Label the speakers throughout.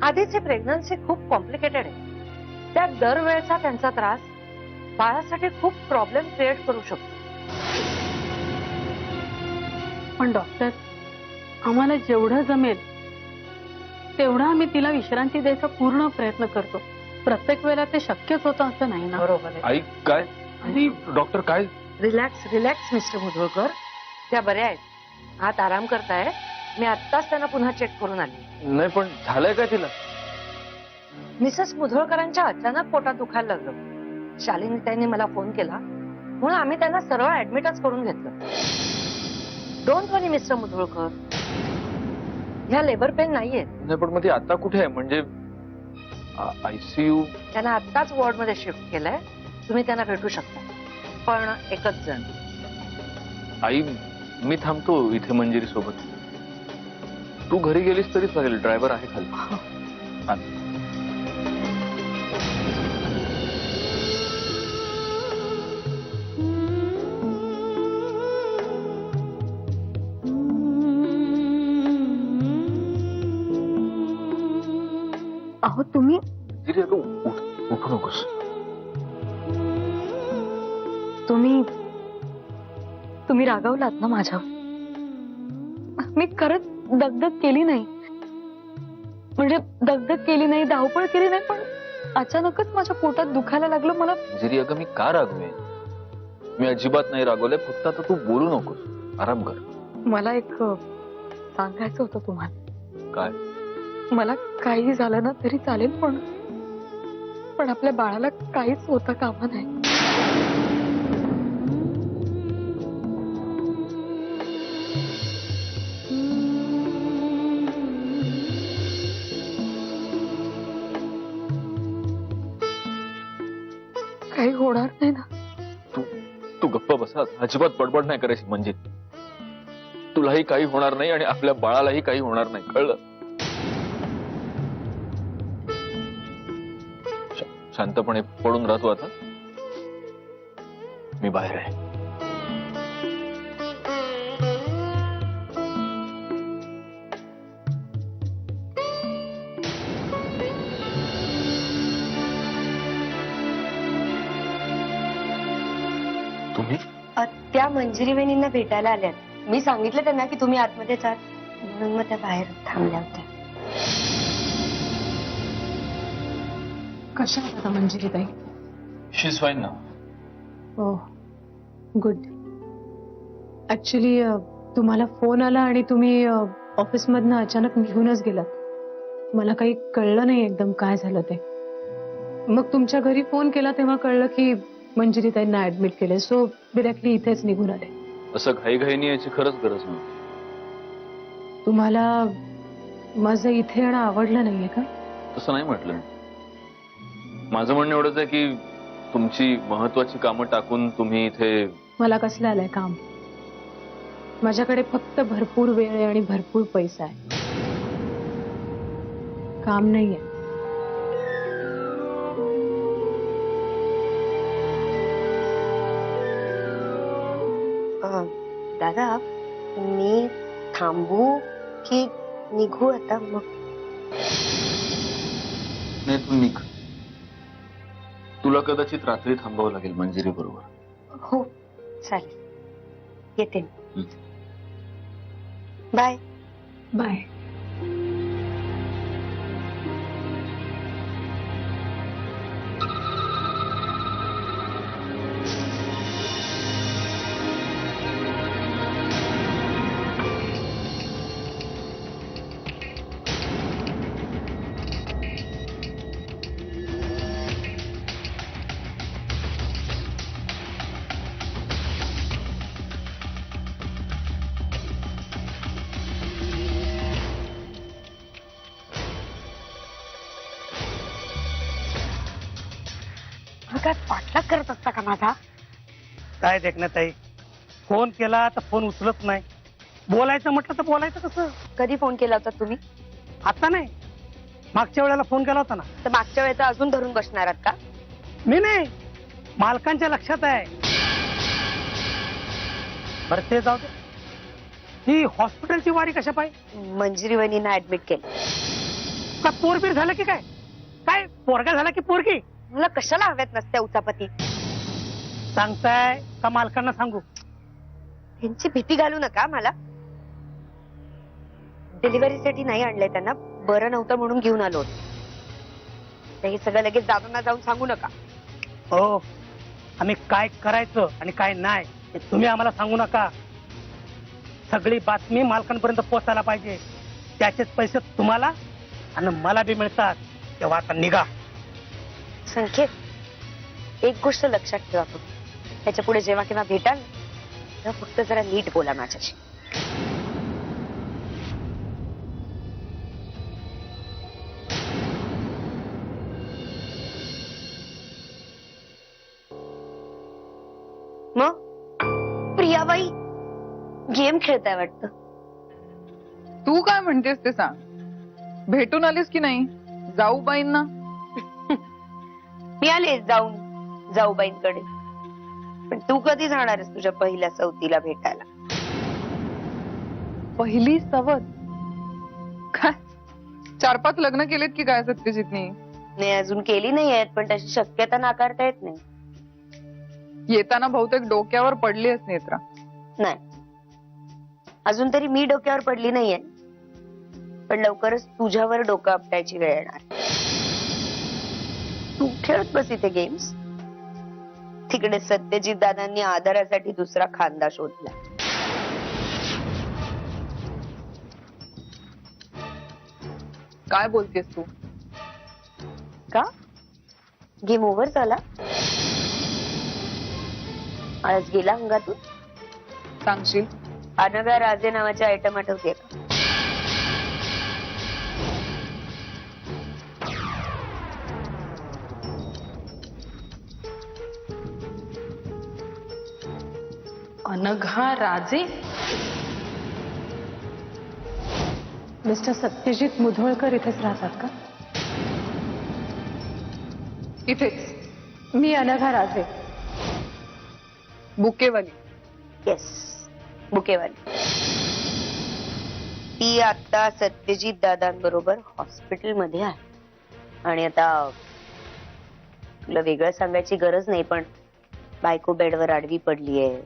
Speaker 1: आधीची प्रेग्नन्सी खूप कॉम्प्लिकेटेड आहे. त्या दरवेळेचा त्यांचा त्रास बाळासाठी खूप प्रॉब्लेम क्रिएट करू शकतो.
Speaker 2: पण डॉक्टर, आम्हाला जेवढं जमेल तेवढा आम्ही तिला विश्रांती द्यायचा पूर्ण प्रयत्न करतो. प्रत्येक वेळेला ते शक्यच होतं असं नाही ना.
Speaker 1: बरोबर आहे.
Speaker 3: आई काय आणि डॉक्टर काय?
Speaker 1: Relax relax mister Mudholkar. त्या बऱ्या आहेत, आत आराम करताय. मी आत्ताच त्यांना पुन्हा चेक करून आली.
Speaker 3: नाही पण झालंय काय तिला?
Speaker 1: मिसेस मुधोळकरांच्या अचानक पोटात दुखायला लागलं. शालिनी ताईंनी मला फोन केला म्हणून आम्ही त्यांना सरळ ऍडमिटच करून घेतलं. डोंट वरी मिस्टर मुधोळकर, ह्या लेबर पेन नाहीयेत.
Speaker 3: नाही पण मग ती आता कुठे आहे? म्हणजे आयसीयू?
Speaker 1: त्यांना आत्ताच वॉर्ड मध्ये शिफ्ट केलंय. तुम्ही त्यांना भेटू शकता, पण एकच जण.
Speaker 3: आई मी थांबतो इथे मंजिरी सोबत. तू घरी गेलीस तरी चालेल, ड्रायव्हर आहे खाली. आण.
Speaker 2: अहो तुम्ही
Speaker 3: मंजिरी अगं उठू नकोस.
Speaker 2: तुम्ही रागावलात ना माझ्यावर. मी खरंच दगदग केली नाही, म्हणजे दगदग केली नाही, धावपळ केली नाही, पण अचानकच माझ्या पोटात दुखायला लागलं मला.
Speaker 3: मंजिरी अगं मी का रागवे? मी अजिबात नाही रागवले. फक्त आता तू बोलू नकोस, आराम कर.
Speaker 2: मला एक सांगायचं होतं तुम्हाला.
Speaker 3: काय?
Speaker 2: मला काही झालं ना तरी चालेल, पण आपल्या बाळाला काहीच होता कामा नाही. काही होणार नाही ना?
Speaker 3: तू गप्प बसा. अजिबात बडबड नाही करायची. म्हणजे तुलाही काही होणार नाही आणि आपल्या बाळालाही काही होणार नाही, कळलं? शांतपणे पडून राहतो आता. मी बाहेर आहे. तुम्ही?
Speaker 4: त्या मंजिरी वहिनींना भेटायला आल्यात. मी सांगितलं त्यांना की तुम्ही आतमध्ये जाल, म्हणून मग त्या बाहेर थांबल्या होत्या.
Speaker 2: कशा आता मंजिरी ताई?
Speaker 3: शी इज फाईन ना.
Speaker 2: हो, गुड. ऍक्च्युली तुम्हाला फोन आला आणि तुम्ही ऑफिसमधनं अचानक निघूनच गेलात. मला काही कळलं नाही एकदम काय झालं ते. मग तुमच्या घरी फोन केला तेव्हा कळलं की मंजिरी ताईंना ऍडमिट केले. सो डिरेक्टली इथेच निघून आले.
Speaker 3: असं घाईघाईने याची खरंच गरज नव्हती.
Speaker 2: तुम्हाला माझं इथे येणं आवडलं नाहीये का?
Speaker 3: तसं नाही म्हटलं मी. माझं म्हणणं एवढंच आहे की तुमची महत्वाची कामं टाकून तुम्ही इथे.
Speaker 2: मला कसलं आलंय काम? माझ्याकडे फक्त भरपूर वेळ आहे आणि भरपूर पैसा आहे. काम नाहीये.
Speaker 4: दादा, मी थांबू की निघू आता? मग
Speaker 3: नाही तू निघ. तुला कदाचित रात्री थांबावं लागेल मंजिरी बरोबर.
Speaker 4: हो चालेल, येते. बाय.
Speaker 2: बाय.
Speaker 4: काय पाठलाग करत असता का माझा?
Speaker 5: काय देखण्यात ताई, फोन केला तर फोन उचलत नाही. बोलायचं म्हटलं तर बोलायचं कसं?
Speaker 4: कधी फोन केला होता तुम्ही?
Speaker 5: आता नाही, मागच्या वेळेला फोन केला होता ना.
Speaker 4: तर मागच्या वेळेचा अजून धरून बसणार आहात का?
Speaker 5: मी नाही, मालकांच्या लक्षात आहे. बरं ते जाऊ दे. ही हॉस्पिटलची वारी कशा पाहिजे?
Speaker 4: मंजिरी वहिनींना ऍडमिट केलं.
Speaker 5: काय पोरबीर झालं की काय? काय पोरगा झाला की पोरगी?
Speaker 4: मला कशाला हव्यात नसत्या उचापती?
Speaker 5: सांगताय का मालकांना सांगू?
Speaker 4: त्यांची भीती घालू नका मला. डिलिव्हरीसाठी नाही आणलंय त्यांना, बरं नव्हतं म्हणून घेऊन आलो होतो. तर हे सगळं लगेच दादांना जाऊन सांगू नका.
Speaker 5: हो, आम्ही काय करायचं आणि काय नाही हे तुम्ही आम्हाला सांगू नका. सगळी बातमी मालकांपर्यंत पोहोचायला पाहिजे. त्याचेच पैसे तुम्हाला आणि मला बी मिळतात. तेव्हा आता निघा.
Speaker 4: संकेत, एक गोष्ट लक्षात ठेवा तुम्ही. त्याच्या पुढे जेव्हा केव्हा भेटाल तेव्हा फक्त जरा नीट बोला माझ्याशी. मग प्रियाबाई गेम खेळताय वाटतं.
Speaker 6: तू काय म्हणतेस ते सांग. भेटून आलीस की नाही जाऊबाईंना?
Speaker 4: मी आले जाऊन जाऊबाईंकडे. पण तू कधी जाणार आहेस तुझ्या पहिल्या सवतीला भेटायला?
Speaker 6: पहिली सवत काय 4-5 लग्न केलेत की काय सत्यजितनी?
Speaker 4: नाही, अजून केली नाही आहेत, पण तशी शक्यता नाकारता येत नाही.
Speaker 6: येताना बहुतेक डोक्यावर पडली आहेस नेत्रा.
Speaker 4: नाही, अजून तरी मी डोक्यावर पडली नाहीये, पण लवकरच तुझ्यावर डोकं आपटायची वेळ येणार. तू खेळत बस इथे गेम्स. तिकडे सत्यजित दादांनी आधारासाठी दुसरा खांदा शोधला.
Speaker 6: काय बोलतेस तू?
Speaker 4: का गेम ओव्हर झाला? आज गेला अंगातून?
Speaker 6: सांगशील?
Speaker 4: अनघा राजे नावाचे आयटम आठवते का?
Speaker 2: अनघा राजे? मिस्टर सत्यजित मुधोळकर इथेच राहतात का?
Speaker 6: इथेच
Speaker 2: मी अनघा राजे.
Speaker 6: बुकेवाली.
Speaker 4: येस, बुकेवाली. ती आता सत्यजित दादांबरोबर हॉस्पिटलमध्ये आहे. आणि आता तुला वेगळं सांगायची गरज नाही, पण बायको बेडवर आडवी पडलीये.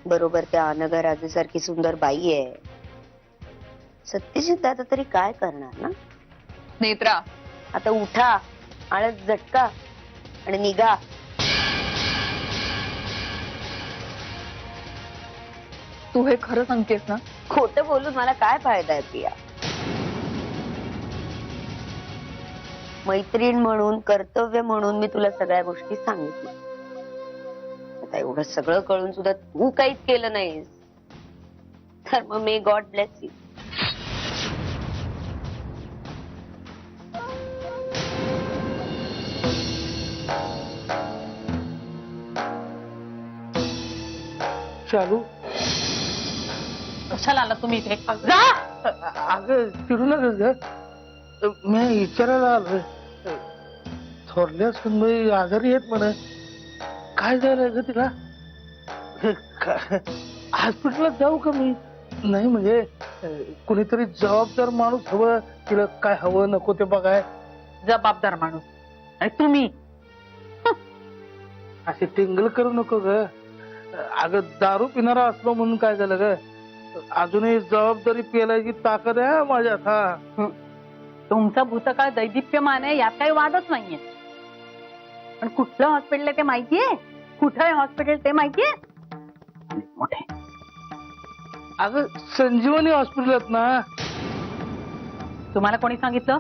Speaker 4: बरोबर त्या अनघा राजेसारखी सुंदर बाई आहे. सत्यजित दादा तरी काय करणार ना?
Speaker 6: नेत्रा,
Speaker 4: आता उठा, आळस झटका आणि निघा.
Speaker 6: तू हे खरं सांगतेस ना?
Speaker 4: खोटं बोलून मला काय फायदा आहे प्रिया? मैत्रीण म्हणून, कर्तव्य म्हणून मी तुला सगळ्या गोष्टी सांगितल्या. आता एवढं सगळं कळून सुद्धा तू काहीच केलं नाहीस, तर मग मे गॉड ब्लेस यू.
Speaker 5: चालू
Speaker 1: कशाला आला तुम्ही इथे?
Speaker 5: अगं चिडू नका ग. मी विचारायला आलोय. थोरल्या सुनबाई आजारी आहेत म्हणे. काय झालंय ग तिला? हॉस्पिटलला जाऊ का मी? नाही म्हणजे कुणीतरी जबाबदार माणूस हवं. तिला काय हवं नको ते बघाय.
Speaker 1: जबाबदार माणूस आणि तुम्ही
Speaker 5: असे टिंगल करू नको ग. अगं दारू पिणारा असलो म्हणून काय झालं ग? अजूनही जबाबदारी पेलायची ताकद आहे माझ्यात. हा,
Speaker 1: तुमचा भूतकाळ दैदिप्यमान आहे, यात काही वादच नाहीये. पण कुठलं हॉस्पिटल आहे ते माहितीये? कुठं आहे हॉस्पिटल ते माहितीये? मोठे
Speaker 5: अगं संजीवनी हॉस्पिटलात ना.
Speaker 1: तुम्हाला कोणी सांगितलं?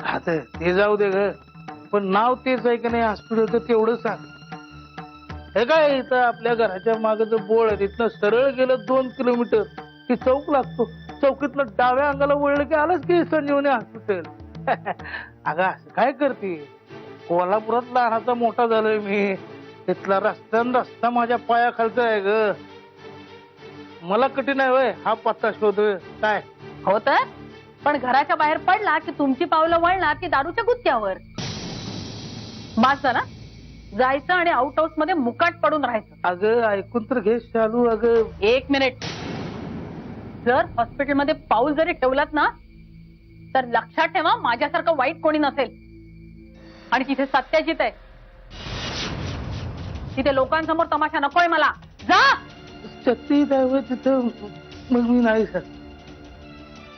Speaker 5: आता ते जाऊ दे ग, पण नाव तेच आहे की नाही हॉस्पिटलचं तेवढं सांग. हे काय इथं आपल्या घराच्या मागचं बोळ आहे, तिथनं सरळ गेलं 2 किलोमीटर की चौक लागतो. चौकीतनं डाव्या अंगाला वळलं की आलंच की संजीवनी हॉस्पिटल. अगं असं काय करते? कोल्हापुरात लहानाचा मोठा झालोय मी. तिथला रस्ता माझ्या पायाखालचा आहे ग. मला कठीण आहे वय हा पत्ता शोधोय काय?
Speaker 1: हो तर, पण घराच्या बाहेर पडला की तुमची पावलं वळणार ती दारूच्या गुत्त्यावर. बास झाला. जायचं आणि आउट हाऊस मध्ये मुकाट पडून राहायचं.
Speaker 5: अगं ऐकून तर घे चालू. अगं
Speaker 1: 1 मिनिट. जर हॉस्पिटलमध्ये पाऊल जरी ठेवलात ना
Speaker 7: तर लक्षात ठेवा माझ्यासारखं वाईट कोणी नसेल. आणि तिथे सत्याजित आहे, तिथे लोकांसमोर तमाशा नकोय मला. जा.
Speaker 5: सत्य ड्रायव्हर तिथं मग मी नाही जात.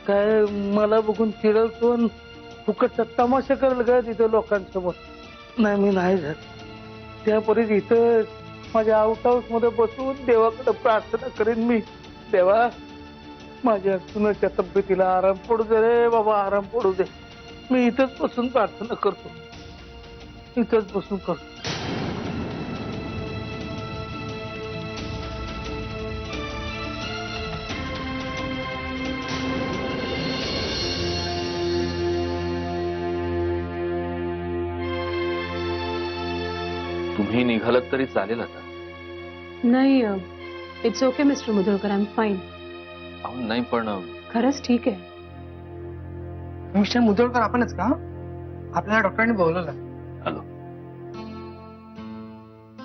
Speaker 5: काय मला बघून चिडवतो आणि फुकटचा तमाशा करेल का तिथं लोकांसमोर? नाही, मी नाही जात. त्यापरीच इथं माझ्या आउट हाऊस मध्ये बसून देवाकडे प्रार्थना करेन मी. देवा, माझ्या सुनाच्या तब्येतीला आराम पडू दे रे बाबा, आराम पडू दे. मी इथंच बसून प्रार्थना करतो, इथंच बसून करतो.
Speaker 3: तुम्ही निघालात तरी चालेल आता.
Speaker 2: नाही, it's okay mister Mudholkar, I am fine.
Speaker 3: अहो नाही, पण
Speaker 2: खरंच ठीक आहे.
Speaker 8: मिस्टर मुधोळकर आपणच का? आपल्याला डॉक्टरांनी बोलवलं.
Speaker 3: हॅलो.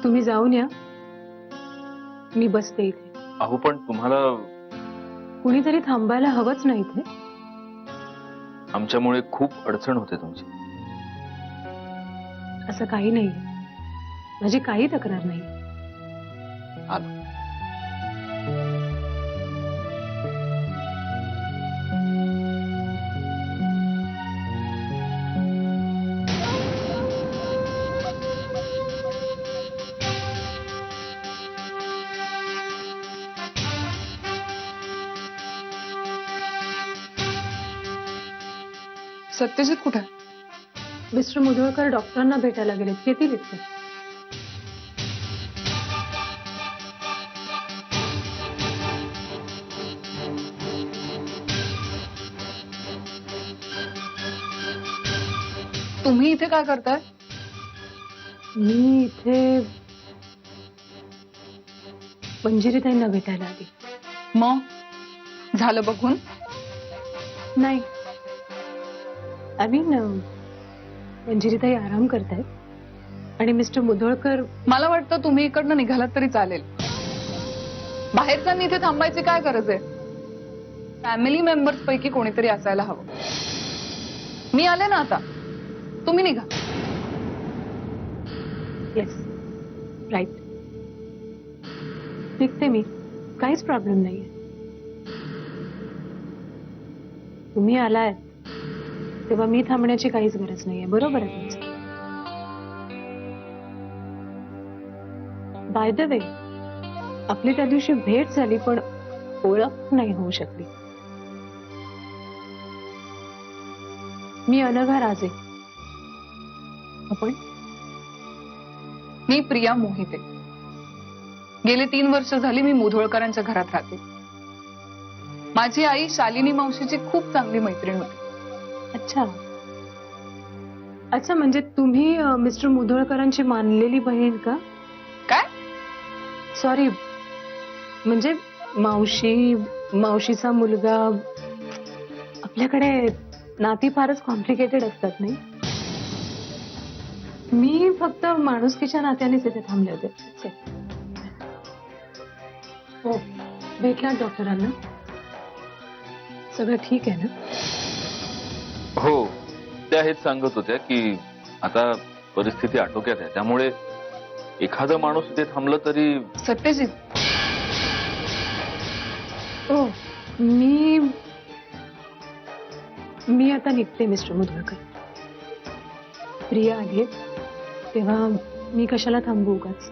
Speaker 2: तुम्ही जाऊन या, मी बसते इथे.
Speaker 3: अहो पण तुम्हाला
Speaker 2: कुणीतरी थांबायला हवंच नाही इथे.
Speaker 3: आमच्यामुळे खूप अडचण होते तुमची.
Speaker 2: असं काही नाही, माझी काही तक्रार नाही.
Speaker 3: आलो.
Speaker 6: सत्यजित कुठे आहे?
Speaker 2: मिस्टर मुधोळकर डॉक्टरांना भेटायला गेलेत, येतील इथे.
Speaker 6: तुम्ही इथे काय करताय?
Speaker 2: मी इथे मंजिरीताईंना भेटायला आली.
Speaker 6: मग झालं बघून?
Speaker 2: नाही, आय मीन मंजिरीताई आराम करतायत आणि मिस्टर मुधोळकर.
Speaker 6: मला वाटतं तुम्ही इकडनं निघालात तरी चालेल. बाहेरच्यांनी इथे थांबायची काय गरज आहे? फॅमिली मेंबर्स पैकी कोणीतरी असायला हवं. मी आले ना आता, तुम्ही निघा.
Speaker 2: येस, राईट, निघते मी, काहीच प्रॉब्लेम नाहीये. तुम्ही आलात तेव्हा मी थांबण्याची काहीच गरज नाहीये. बरोबर आहे तुमचं. बाय द वे, आपली त्या दिवशी भेट झाली पण ओळख नाही होऊ शकली. मी अनघा राजे. आपण?
Speaker 6: मी प्रिया मोहिते. गेले 3 वर्ष झाली मी मुधोळकरांच्या घरात राहते. माझी आई शालिनी मावशीची खूप चांगली मैत्रीण होती.
Speaker 2: अच्छा अच्छा, म्हणजे तुम्ही मिस्टर मुधोळकरांची मानलेली बहीण का?
Speaker 6: काय?
Speaker 2: सॉरी, म्हणजे मावशीचा मुलगा. आपल्याकडे नाती फारच कॉम्प्लिकेटेड असतात नाही. मी फक्त माणुसकीच्या नात्यानेच इथे थांबले होते. हो, भेटला डॉक्टरांना? सगळं ठीक आहे ना?
Speaker 3: हो, त्या हेच सांगत होत्या की आता परिस्थिती आटोक्यात आहे, त्यामुळे एखादा माणूस इथे थांबलं तरी.
Speaker 6: सत्यजित,
Speaker 2: हो, मी आता निघते मिस्टर मुधोळकर. प्रिया आली तेव्हा मी कशाला थांबू उगाच?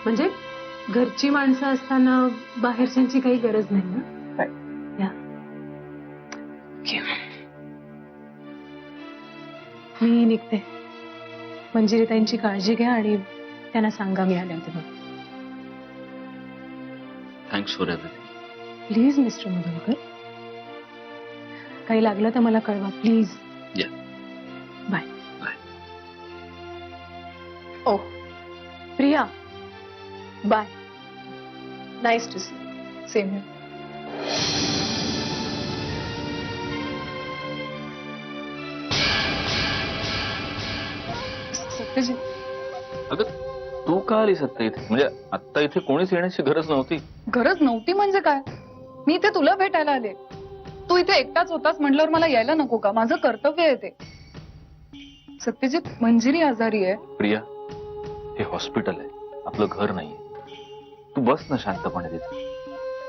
Speaker 2: म्हणजे घरची माणसं असताना बाहेरच्यांची काही गरज नाही ना. या. मी निघते. मंजिरीताईंची काळजी घ्या आणि त्यांना सांगा मी आले होते म्हणून.
Speaker 3: Thanks for everything.
Speaker 2: Please mister Mudholkar, काही लागलं तर मला कळवा प्लीज.
Speaker 3: या.
Speaker 2: बाय.
Speaker 3: बाय.
Speaker 2: ओ Priya, bye. Nice to see.
Speaker 6: Same here. Satyajit,
Speaker 3: अगं तू का आलीस आत्ता इथे? म्हणजे आत्ता इथे कोणीच येण्याची गरज नव्हती.
Speaker 6: गरज नव्हती म्हणजे काय? मी इथे तुला भेटायला आले. तू इथे एकटाच होतास म्हटल्यावर मला यायला नको का? माझं कर्तव्य आहे ते. सत्यजित, मंजिरी आजारी आहे.
Speaker 3: प्रिया, हे हॉस्पिटल आहे, आपलं घर नाहीये. तू बस ना शांतपणे तिथे,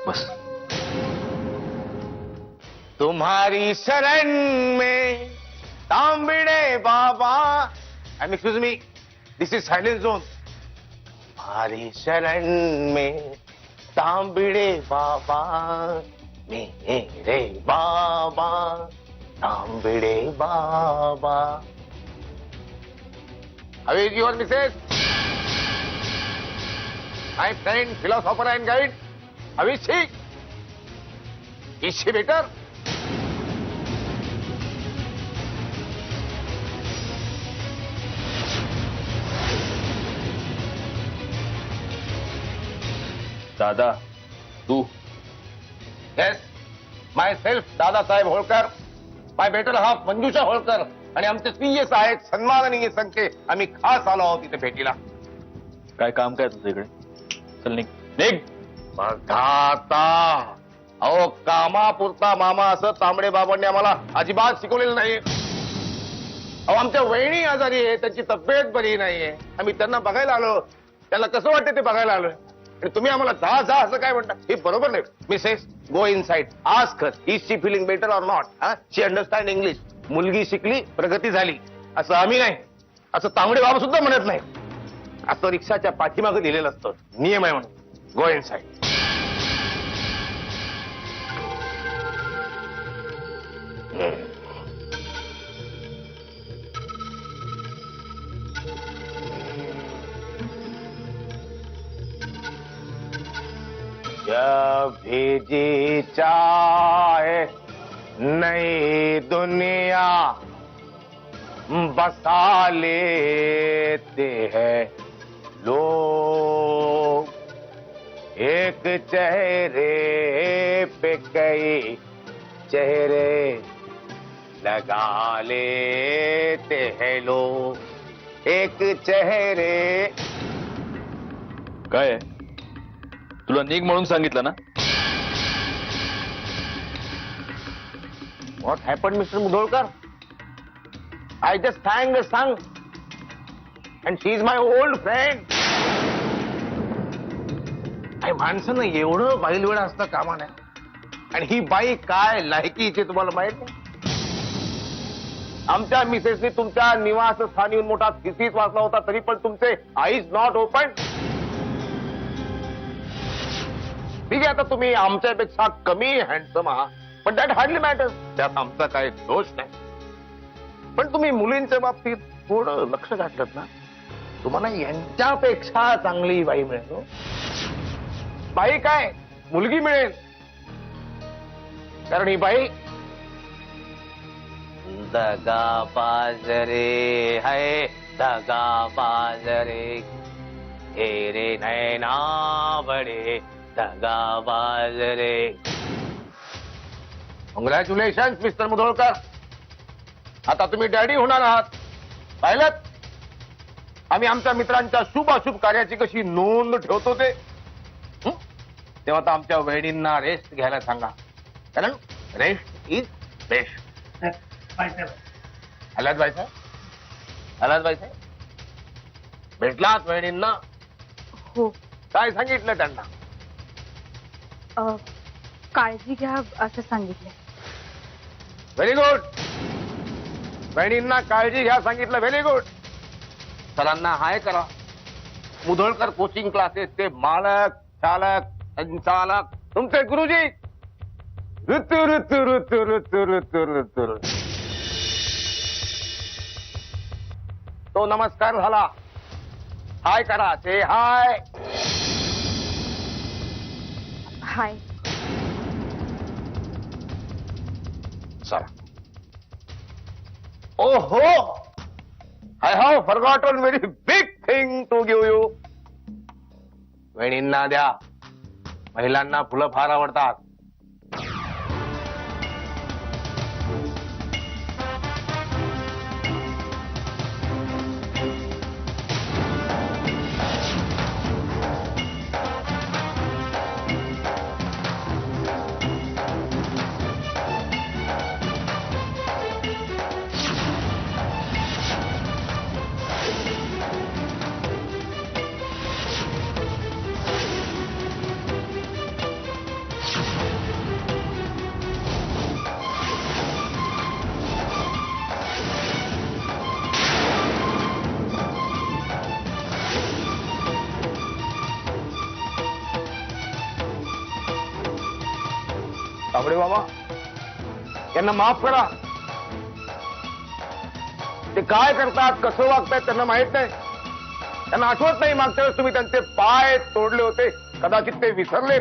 Speaker 3: बस.
Speaker 9: तुम्हारी शरण में तांबड़े बाबा, excuse me, this is silence Joan. तुम्हारी शरण में तांबड़े बाबा, मेरे बाबा, तांबड़े बाबा. How is your missus? My friend, philosopher and guide. How is she? Is she better?
Speaker 3: दादा, तू.
Speaker 9: Yes, myself, Dadasaheb Holkar, my better half मंजुषा होळकर आणि आमचे प्रिय सहाय्यक सन्माननीय संख्ये आम्ही खास आलो आहोत इथे भेटीला.
Speaker 3: काय काम काय तुझं इकडे? चल निघ निघ.
Speaker 9: बघा आता, अहो कामापुरता मामा असं तांबडे बाबांनी आम्हाला अजिबात शिकवलेलं नाहीये. अहो आमच्या वहिनी आजारी आहे, त्यांची तब्येत बरी नाहीये, आम्ही त्यांना बघायला आलो. त्यांना कसं वाटतं ते बघायला आलोय आणि तुम्ही आम्हाला जा जा असं काय म्हणता? हे बरोबर नाही. Mrs, go inside, ask her is she feeling better or not. She understand English. मुलगी शिकली, प्रगती झाली असं आम्ही नाही, असं तांबडे बाबा सुद्धा म्हणत नाही. असं रिक्षाच्या पाठीमागे लिहिलेलं असतं, नियम आहे म्हणून. Go inside. जब भेजी चाहे नई दुनिया बसा लेते हैं लोग. एक चेहरे पे कई चेहरे लगा लेते हैं लोग. एक चेहरे.
Speaker 3: काय आहे? तुला निघ म्हणून सांगितलं ना.
Speaker 9: What happened, Mr. Mudholkar? I just sang a song and she is my old friend. काही माणसानं एवढं बैलवेळ असतं कामा नाही. आणि ही बाई काय लायकीची तुम्हाला माहित नाही. आमच्या मिसेसनी तुमच्या निवासस्थानी मोठा थिसीस वाचला होता, तरी पण तुमचे आईज नॉट ओपन. ठीक आहे, आता तुम्ही आमच्यापेक्षा कमी हँडसम आहात, पण दॅट हार्डली मॅटर्स. त्यात आमचा काही दोष नाही. पण तुम्ही मुलींच्या बाबतीत थोडं लक्ष घातलं ना, तुम्हाला यांच्यापेक्षा चांगली बाई मिळेल. हो? बाई काय, मुलगी मिळेल. कारण ही बाई दगाबाज रे है, दगाबाज रे, तेरे नैना बडे दगाबाज रे. कॉंग्रॅच्युलेशन मिस्टर मुधोळकर, आता तुम्ही डॅडी होणार आहात. पाहिलं, आम्ही आमच्या मित्रांच्या शुभ अशुभ कार्याची कशी नोंद ठेवतो ते. तेव्हा आता आमच्या वहिनींना रेस्ट घ्यायला सांगा, कारण रेस्ट इज बेस्ट. आलात बाईसाहेब, आलात बाईसाहेब, भेटलात वहिनींना?
Speaker 10: हो.
Speaker 9: काय सांगितलं त्यांना?
Speaker 10: काळजी घ्या असं सांगितलं.
Speaker 9: Very good. बहिणींना काळजी घ्या सांगितलं. Very good. सरांना हाय करा. मुधोळकर कोचिंग क्लासेसचे मालक, चालक, संचालक, तुमचे गुरुजी. ऋतू ऋतू ऋतू ऋतू ऋतू ऋतू. तो नमस्कार झाला. हाय करा. ते हाय.
Speaker 10: हाय.
Speaker 9: चला. ओहो, I have forgotten very big thing to give you. वहिनींना द्या. महिलांना फुलं फार आवडतात. तांबडे मामा यांना माफ करा. ते काय करतात कसं वागतायत त्यांना माहित नाही. त्यांना आठवत नाही मागच्या वेळेस तुम्ही त्यांचे पाय तोडले होते. कदाचित ते विसरले.